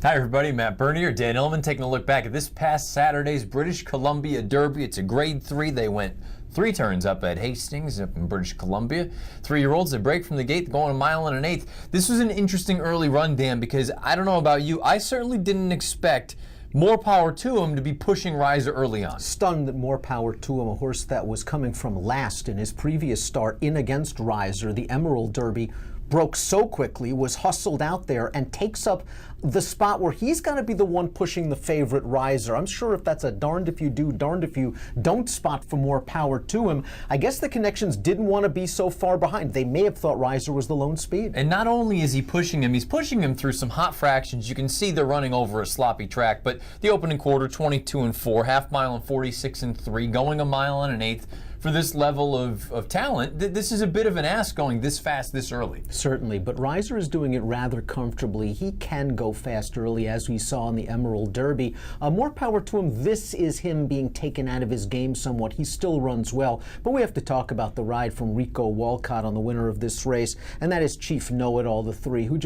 Hi everybody, Matt Bernier, Dan Illman taking a look back at this past Saturday's British Columbia Derby. It's a grade 3. They went 3 turns up at Hastings up in British Columbia. 3-year-olds, they break from the gate, going a mile and an eighth. This was an interesting early run, Dan, because I don't know about you, I certainly didn't expect More Power to Him to be pushing Riser early on. Stunned that More Power to Him, a horse that was coming from last in his previous start in against Riser, the Emerald Derby, broke so quickly, was hustled out there, and takes up the spot where he's got to be the one pushing the favorite Riser. I'm sure if that's a darned if you do, darned if you don't spot for More Power to Him. I guess the connections didn't want to be so far behind. They may have thought Riser was the lone speed. And not only is he pushing him, he's pushing him through some hot fractions. You can see they're running over a sloppy track, but the opening quarter, 22-4, half mile and 46-3, going a mile and an eighth. For this level of talent, this is a bit of an ask going this fast this early. Certainly, but Riser is doing it rather comfortably. He can go fast early, as we saw in the Emerald Derby. More Power to Him. This is him being taken out of his game somewhat. He still runs well, but we have to talk about the ride from Rico Walcott on the winner of this race, and that is Chief Know-It-All, the 3, who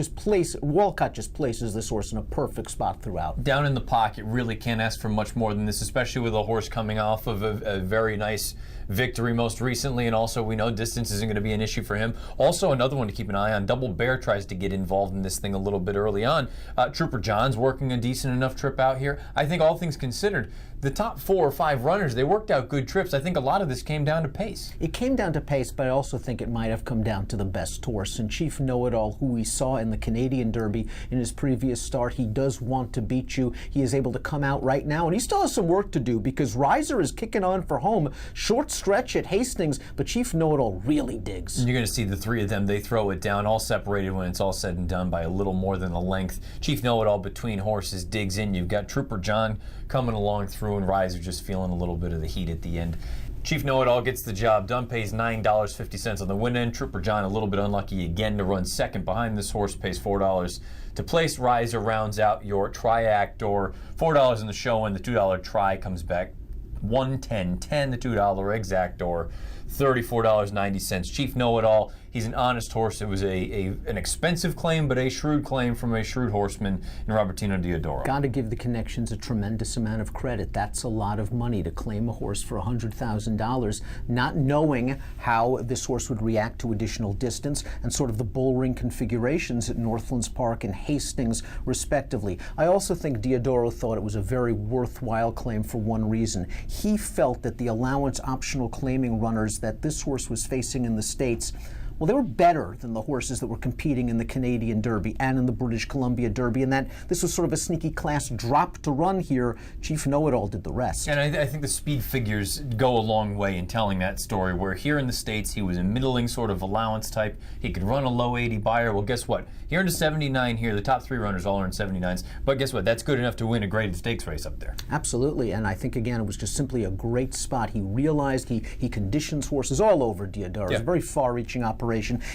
Walcott just places this horse in a perfect spot throughout. Down in the pocket, really can't ask for much more than this, especially with a horse coming off of a very nice victory most recently, and also we know distance isn't going to be an issue for him. Also, another one to keep an eye on, Double Bear tries to get involved in this thing a little bit early on. Trooper John's working a decent enough trip out here. I think all things considered, the top 4 or 5 runners, they worked out good trips. I think a lot of this came down to pace. It came down to pace, but I also think it might have come down to the best horse. And Chief Know-It-All, who we saw in the Canadian Derby in his previous start, he does want to beat you. He is able to come out right now, and he still has some work to do because Riser is kicking on for home. Short stretch at Hastings, but Chief Know-It-All really digs. And you're going to see the 3 of them, they throw it down, all separated when it's all said and done by a little more than a length. Chief Know-It-All between horses digs in. You've got Trooper John coming along through, and Riser just feeling a little bit of the heat at the end. Chief Know-It-All gets the job done, pays $9.50 on the win end. Trooper John a little bit unlucky again to run second behind this horse, pays $4 to place. Riser rounds out your triactor, $4 in the show, and the $2 try comes back $110.10, the $2 exactor, $34.90. Chief Know-It-All, he's an honest horse. It was an expensive claim, but a shrewd claim from a shrewd horseman in Robertinho Theodore. Got to give the connections a tremendous amount of credit. That's a lot of money to claim a horse for $100,000, not knowing how this horse would react to additional distance and sort of the bull ring configurations at Northlands Park and Hastings, respectively. I also think Theodore thought it was a very worthwhile claim for one reason. He felt that the allowance optional claiming runners that this horse was facing in the States, well, they were better than the horses that were competing in the Canadian Derby and in the British Columbia Derby, and that this was sort of a sneaky class drop to run here. Chief Know-It-All did the rest. And I think the speed figures go a long way in telling that story, where here in the States he was a middling sort of allowance type. He could run a low 80 buyer. Well, guess what? He earned a 79 here. The top 3 runners all earned 79s. But guess what? That's good enough to win a graded stakes race up there. Absolutely, and I think, again, it was just simply a great spot. He realized he conditions horses all over Theodore. It was a very far-reaching operation.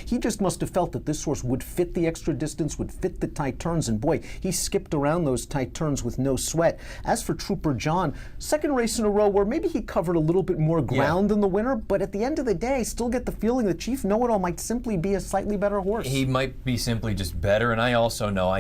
He just must have felt that this horse would fit the extra distance, would fit the tight turns, and boy, he skipped around those tight turns with no sweat. As for Trooper John, second race in a row where maybe he covered a little bit more ground than the winner, but at the end of the day, I still get the feeling that Chief Know-It-All might simply be a slightly better horse. He might be simply just better, and I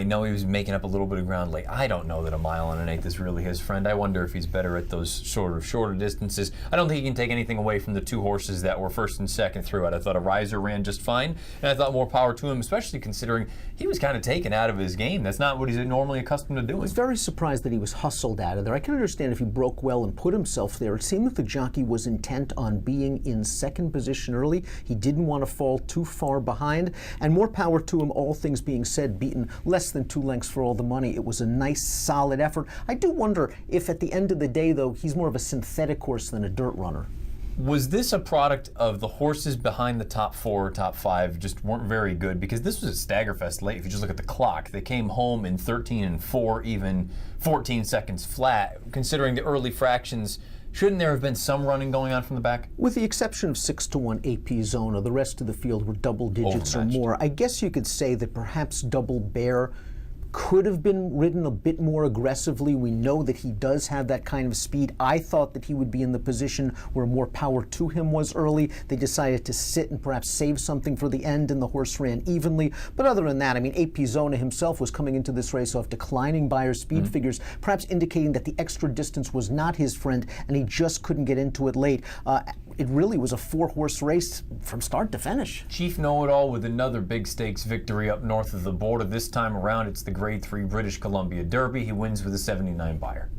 know he was making up a little bit of ground late. I don't know that a mile and an eighth is really his friend. I wonder if he's better at those sort of shorter distances. I don't think he can take anything away from the 2 horses that were first and second throughout. I thought a Riser ran just fine, and I thought More Power to Him, especially considering he was kind of taken out of his game. That's not what he's normally accustomed to doing. I was very surprised that he was hustled out of there. I can understand if he broke well and put himself there. It seemed that the jockey was intent on being in second position early. He didn't want to fall too far behind, and More Power to Him, all things being said, beaten less than 2 lengths for all the money. It was a nice, solid effort. I do wonder if at the end of the day, though, he's more of a synthetic horse than a dirt runner. Was this a product of the horses behind the top 4 or top 5 just weren't very good? Because this was a staggerfest late. If you just look at the clock, they came home in 13-4, even 14 seconds flat. Considering the early fractions, shouldn't there have been some running going on from the back? With the exception of 6-1 AP Zona, the rest of the field were double digits or more. I guess you could say that perhaps Double Bear could have been ridden a bit more aggressively. We know that he does have that kind of speed. I thought that he would be in the position where more power to him was early. They decided to sit and perhaps save something for the end, and the horse ran evenly. But other than that, I mean, AP Zona himself was coming into this race off declining Beyer speed figures, perhaps indicating that the extra distance was not his friend, and he just couldn't get into it late. It really was a 4-horse race from start to finish. Chief Know-It-All with another big stakes victory up north of the border. This time around, it's the Grade 3 British Columbia Derby. He wins with a 79 Beyer.